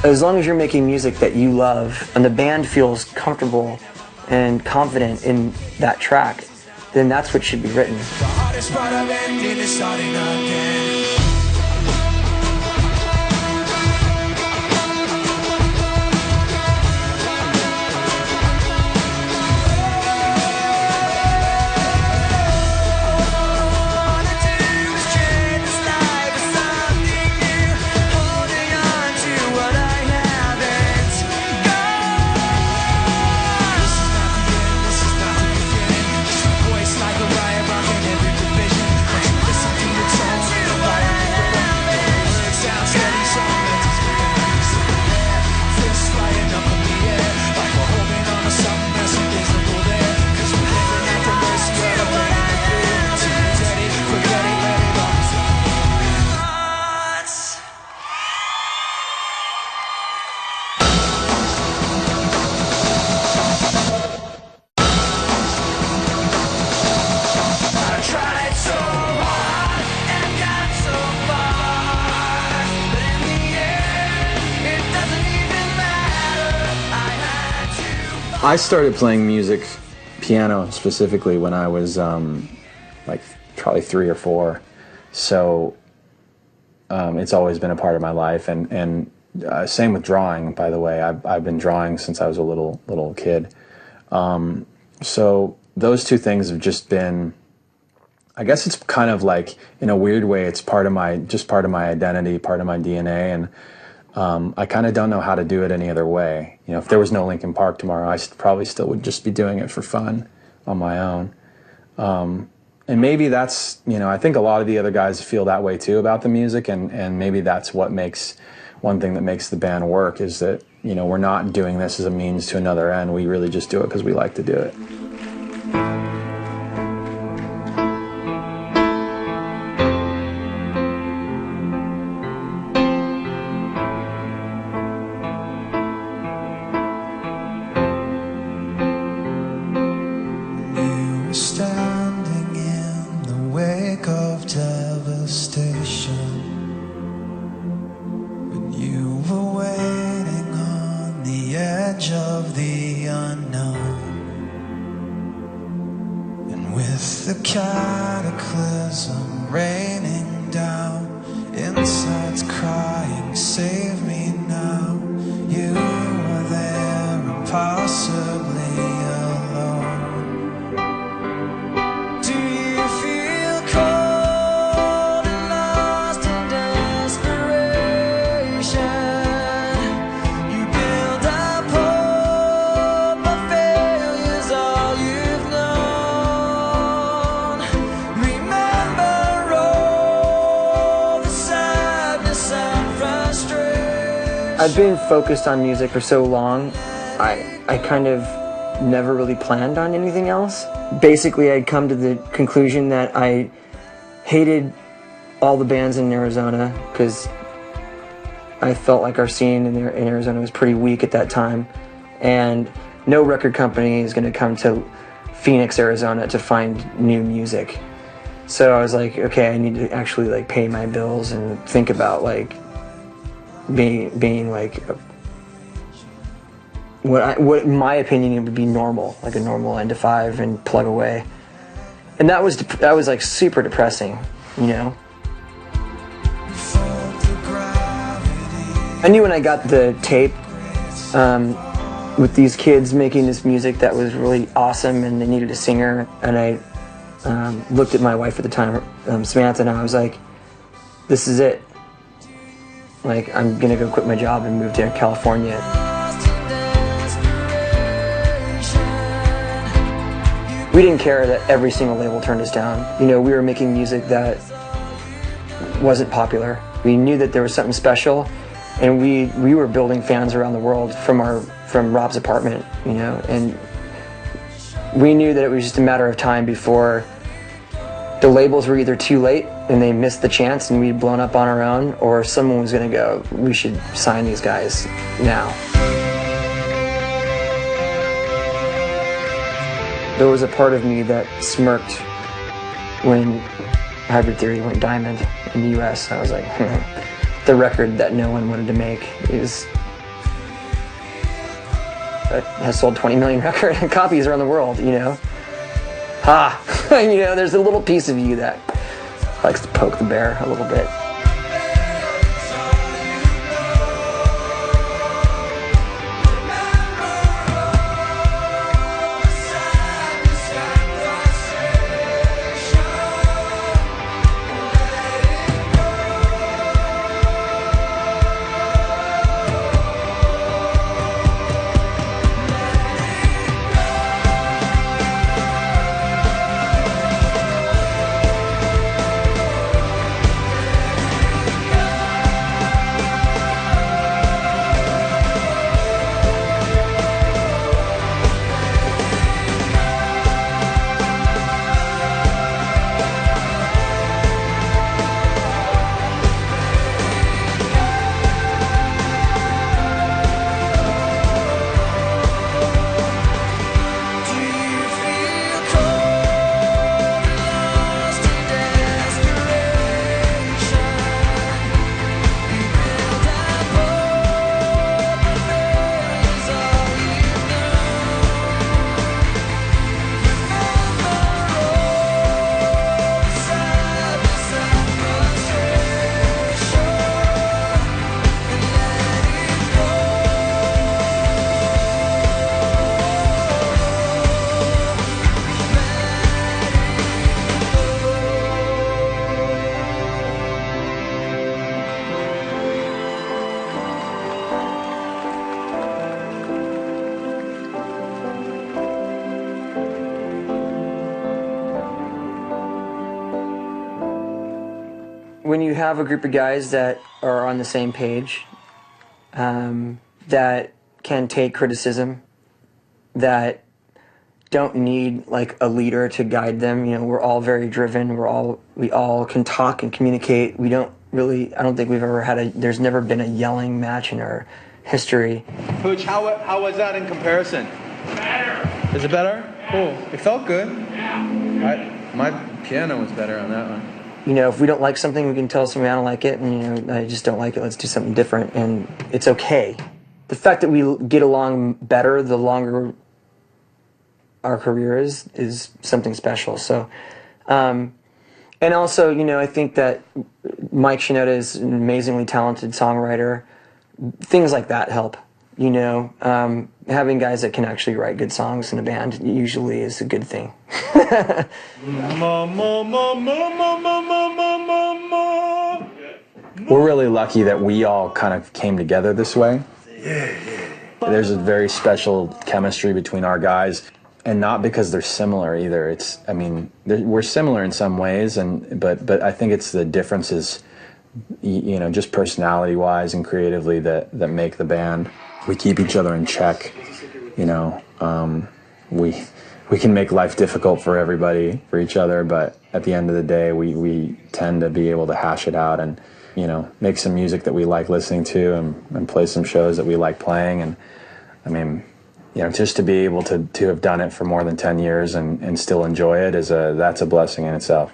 As long as you're making music that you love and the band feels comfortable and confident in that track, then that's what should be written. The hardest part of ending is starting again. I started playing music, piano specifically, when I was like probably 3 or 4. So it's always been a part of my life, and same with drawing. By the way, I've been drawing since I was a little kid. So those two things have just been, I guess it's kind of like, in a weird way, it's part of my identity, part of my DNA, and I kind of don't know how to do it any other way. You know, if there was no Linkin Park tomorrow, I probably still would just be doing it for fun on my own. And maybe that's, you know, I think a lot of the other guys feel that way too about the music, and maybe that's what makes, one thing that makes the band work is that, you know, we're not doing this as a means to another end. We really just do it because we like to do it. Standing in the wake of devastation, when you were waiting on the edge of the unknown, and with the cataclysm raining down, insides crying, save me now. You were there, impossibly alone. I've been focused on music for so long, I kind of never really planned on anything else. Basically, I'd come to the conclusion that I hated all the bands in Arizona because I felt like our scene in Arizona was pretty weak at that time, and no record company is going to come to Phoenix, Arizona to find new music. So I was like, okay, I need to actually like pay my bills and think about like being like what in my opinion would be normal, like a normal 9 to 5 and plug away. And that was like super depressing, you know. I knew when I got the tape with these kids making this music that was really awesome and they needed a singer, and I looked at my wife at the time, Samantha, and I was like, this is it. Like, I'm gonna go quit my job and move to California. We didn't care that every single label turned us down. You know, we were making music that wasn't popular. We knew that there was something special, and we were building fans around the world from Rob's apartment, you know, and we knew that it was just a matter of time before the labels were either too late and they missed the chance and we'd blown up on our own, or someone was going to go, we should sign these guys now. There was a part of me that smirked when Hybrid Theory went diamond in the US. I was like, the record that no one wanted to make has sold 20 million record copies around the world, you know. You know, there's a little piece of you that likes to poke the bear a little bit. When you have a group of guys that are on the same page, that can take criticism, that don't need like a leader to guide them, you know, we're all very driven, we all can talk and communicate. I don't think we've ever there's never been a yelling match in our history. Pooch, how was that in comparison? Better. Is it better? Cool. It felt good. Yeah. My piano was better on that one. You know, if we don't like something, we can tell somebody I don't like it, and, you know, I just don't like it, let's do something different, and it's okay. The fact that we get along better the longer our career is something special. So, and also, you know, I think that Mike Shinoda is an amazingly talented songwriter. Things like that help, you know. Having guys that can actually write good songs in a band usually is a good thing. We're really lucky that we all kind of came together this way. There's a very special chemistry between our guys, and not because they're similar either. We're similar in some ways, but I think it's the differences, you know, just personality-wise and creatively that make the band. We keep each other in check, you know. We can make life difficult for everybody, for each other, but at the end of the day, we tend to be able to hash it out and, you know, make some music that we like listening to and play some shows that we like playing. And I mean, you know, just to be able to have done it for more than 10 years and still enjoy it that's a blessing in itself.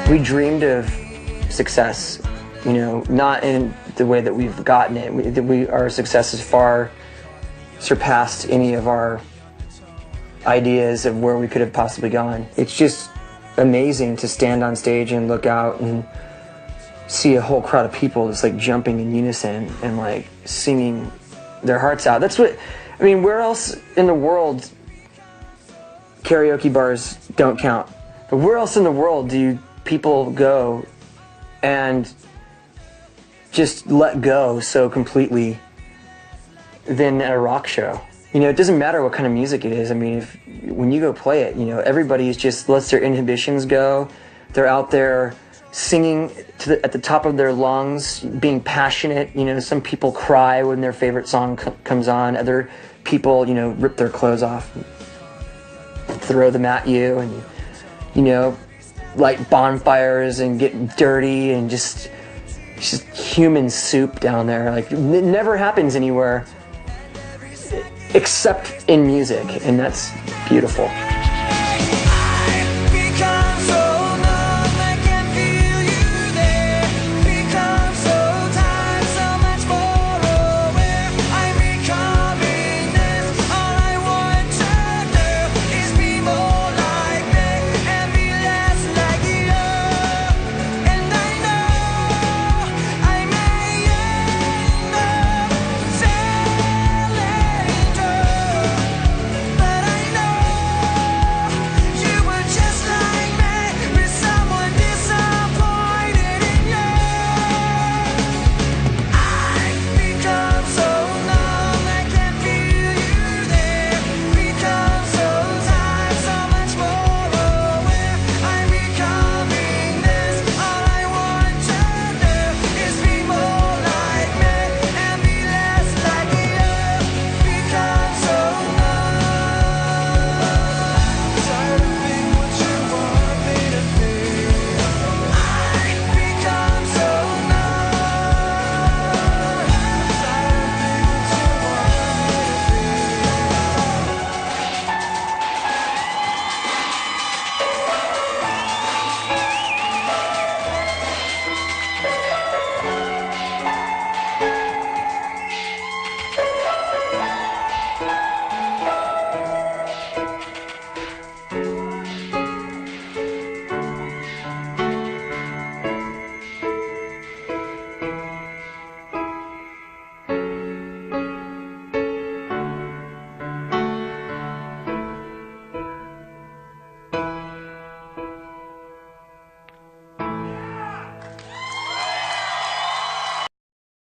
We dreamed of success, you know, not in the way that we've gotten it. Our success has far surpassed any of our ideas of where we could have possibly gone. It's just amazing to stand on stage and look out and see a whole crowd of people just like jumping in unison and like singing their hearts out. That's what, I mean, where else in the world karaoke bars don't count? But where else in the world do people go and just let go so completely than at a rock show? You know, it doesn't matter what kind of music it is. I mean, when you go play it, you know, everybody just lets their inhibitions go. They're out there singing at the top of their lungs, being passionate. You know, some people cry when their favorite song comes on. Other people, you know, rip their clothes off, and throw them at you, and, you know, light bonfires and get dirty, and just human soup down there. Like, it never happens anywhere except in music, and that's beautiful.